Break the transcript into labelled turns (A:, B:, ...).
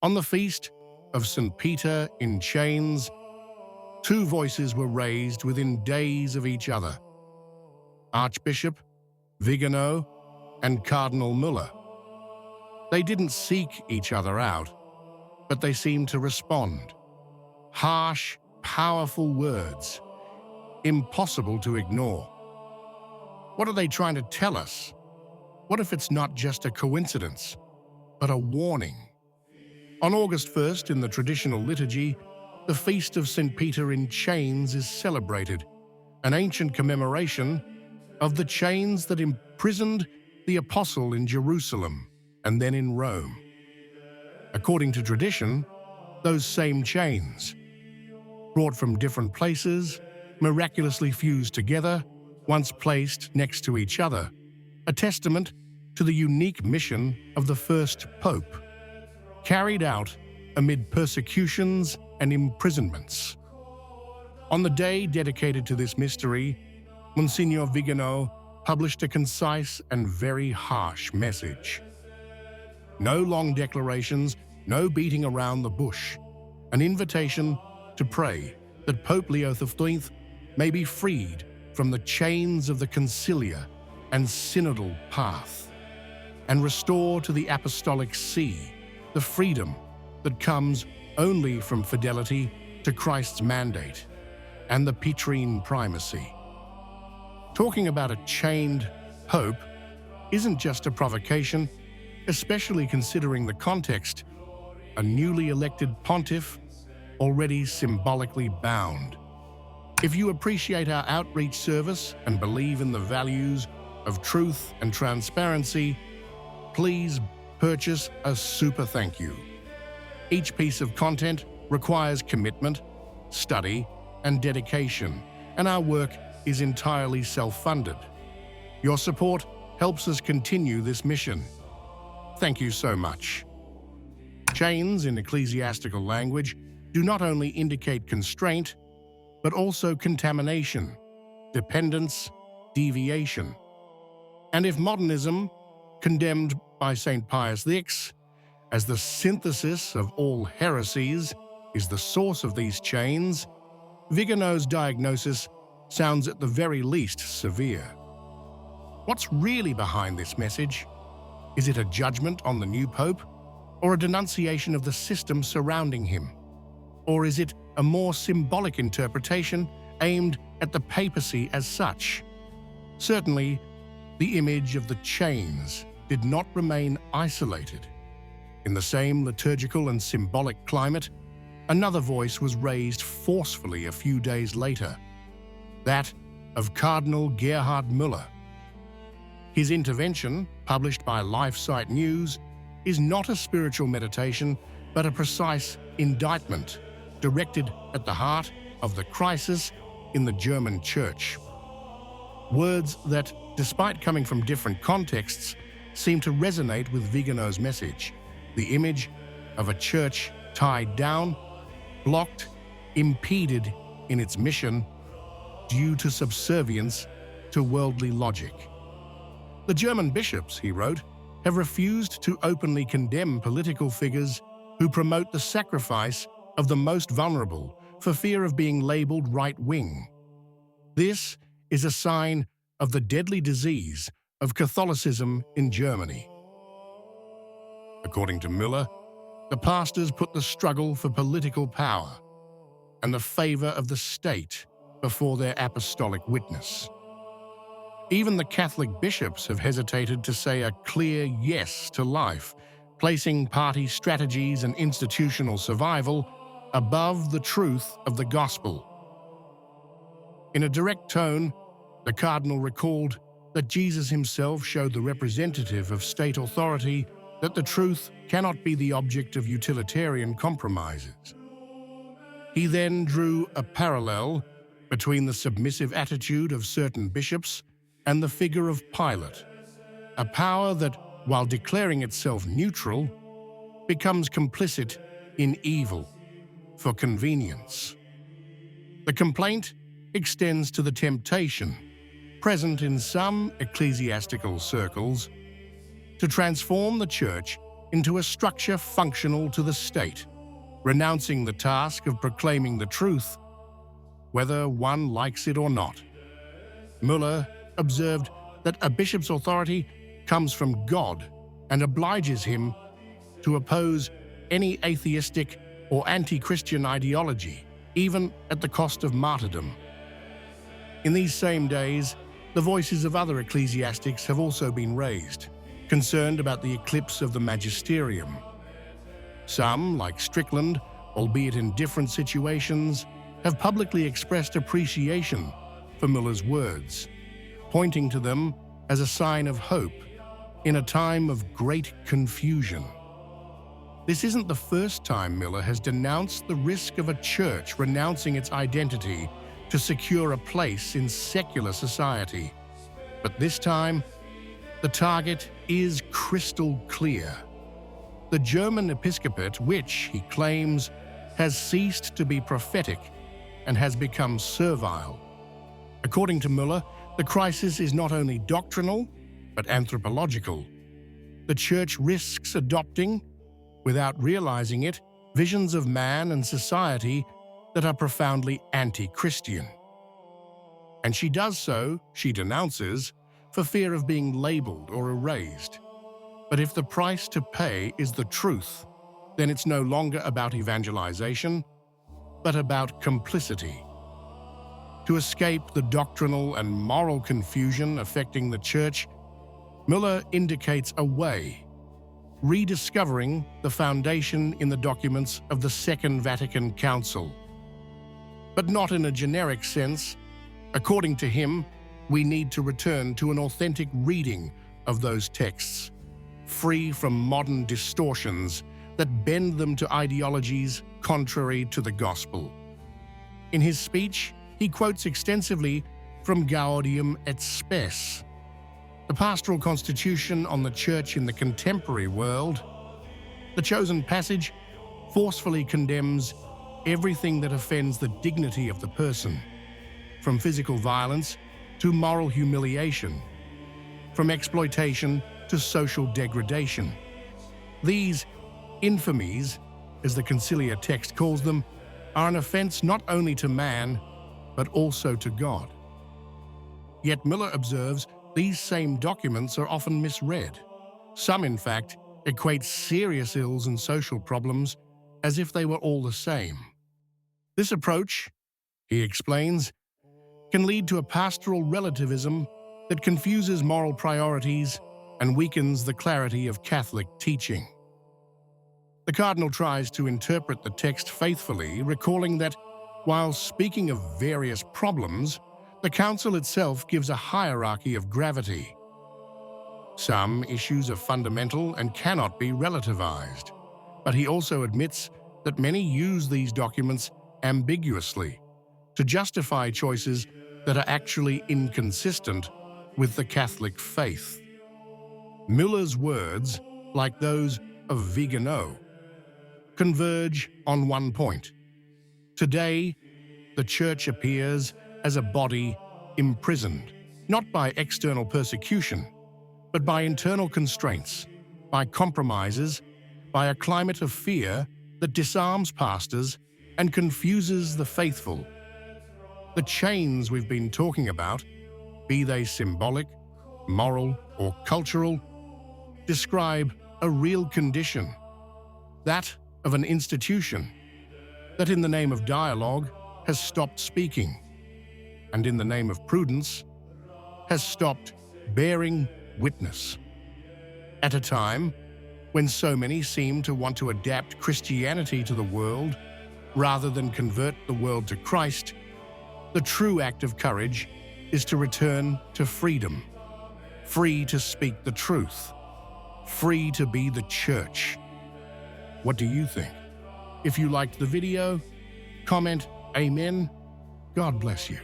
A: On the feast of St. Peter in chains, two voices were raised within days of each other: Archbishop Vigano and Cardinal Muller. They didn't seek each other out, but they seemed to respond. Harsh, powerful words, impossible to ignore. What are they trying to tell us? What if it's not just a coincidence, but a warning? On August 1st, in the traditional liturgy, the Feast of St. Peter in Chains is celebrated, an ancient commemoration of the chains that imprisoned the apostle in Jerusalem and then in Rome. According to tradition, those same chains, brought from different places, miraculously fused together, once placed next to each other, a testament to the unique mission of the first pope, carried out amid persecutions and imprisonments. On the day dedicated to this mystery, Monsignor Vigano published a concise and very harsh message. No long declarations, no beating around the bush, an invitation to pray that Pope Leo XIII may be freed from the chains of the conciliar and synodal path, and restore to the apostolic see the freedom that comes only from fidelity to Christ's mandate and the Petrine primacy. Talking about a chained pope isn't just a provocation, especially considering the context: a newly elected pontiff, already symbolically bound. If you appreciate our outreach service and believe in the values of truth and transparency, please purchase a super thank you. Each piece of content requires commitment, study, and dedication, and our work is entirely self-funded. Your support helps us continue this mission. Thank you so much. Chains, in ecclesiastical language, do not only indicate constraint, but also contamination, dependence, deviation. And if modernism, condemned by St. Pius VI as the synthesis of all heresies, is the source of these chains, Vigano's diagnosis sounds at the very least severe. What's really behind this message? Is it a judgment on the new pope, or a denunciation of the system surrounding him? Or is it a more symbolic interpretation aimed at the papacy as such? Certainly, the image of the chains did not remain isolated. In the same liturgical and symbolic climate, another voice was raised forcefully a few days later, that of Cardinal Muller. His intervention, published by LifeSite News, is not a spiritual meditation, but a precise indictment directed at the heart of the crisis in the German Church. Words that, despite coming from different contexts, seem to resonate with Vigano's message: the image of a church tied down, blocked, impeded in its mission due to subservience to worldly logic. The German bishops, he wrote, have refused to openly condemn political figures who promote the sacrifice of the most vulnerable for fear of being labeled right-wing. This is a sign of the deadly disease of Catholicism in Germany. According to Muller, the pastors put the struggle for political power and the favor of the state before their apostolic witness. Even the Catholic bishops have hesitated to say a clear yes to life, placing party strategies and institutional survival above the truth of the gospel. In a direct tone, the cardinal recalled that Jesus himself showed the representative of state authority that the truth cannot be the object of utilitarian compromises. He then drew a parallel between the submissive attitude of certain bishops and the figure of Pilate, a power that, while declaring itself neutral, becomes complicit in evil for convenience. The complaint extends to the temptation, present in some ecclesiastical circles, to transform the Church into a structure functional to the state, renouncing the task of proclaiming the truth, whether one likes it or not. Muller observed that a bishop's authority comes from God and obliges him to oppose any atheistic or anti-Christian ideology, even at the cost of martyrdom. In these same days, the voices of other ecclesiastics have also been raised, concerned about the eclipse of the magisterium. Some, like Strickland, albeit in different situations, have publicly expressed appreciation for Muller's words, pointing to them as a sign of hope in a time of great confusion. This isn't the first time Muller has denounced the risk of a church renouncing its identity to secure a place in secular society. But this time, the target is crystal clear. The German episcopate, which, he claims, has ceased to be prophetic and has become servile. According to Muller, the crisis is not only doctrinal, but anthropological. The Church risks adopting, without realizing it, visions of man and society that are profoundly anti-Christian. And she does so, she denounces, for fear of being labeled or erased. But if the price to pay is the truth, then it's no longer about evangelization, but about complicity. To escape the doctrinal and moral confusion affecting the Church, Muller indicates a way, rediscovering the foundation in the documents of the Second Vatican Council. But not in a generic sense. According to him, we need to return to an authentic reading of those texts, free from modern distortions that bend them to ideologies contrary to the gospel. In his speech, he quotes extensively from Gaudium et Spes, the pastoral constitution on the Church in the contemporary world. The chosen passage forcefully condemns everything that offends the dignity of the person, from physical violence to moral humiliation, from exploitation to social degradation. These infamies, as the conciliar text calls them, are an offense not only to man, but also to God. Yet Muller observes these same documents are often misread. Some, in fact, equate serious ills and social problems as if they were all the same. This approach, he explains, can lead to a pastoral relativism that confuses moral priorities and weakens the clarity of Catholic teaching. The Cardinal tries to interpret the text faithfully, recalling that, while speaking of various problems, the Council itself gives a hierarchy of gravity. Some issues are fundamental and cannot be relativized, but he also admits that many use these documents ambiguously to justify choices that are actually inconsistent with the Catholic faith. Muller's words, like those of Vigano, converge on one point. Today, the Church appears as a body imprisoned, not by external persecution, but by internal constraints, by compromises, by a climate of fear that disarms pastors and confuses the faithful. The chains we've been talking about, be they symbolic, moral, or cultural, describe a real condition, that of an institution that in the name of dialogue has stopped speaking, and in the name of prudence has stopped bearing witness. At a time when so many seem to want to adapt Christianity to the world rather than convert the world to Christ, the true act of courage is to return to freedom, free to speak the truth, free to be the Church. What do you think? If you liked the video, comment Amen. God bless you.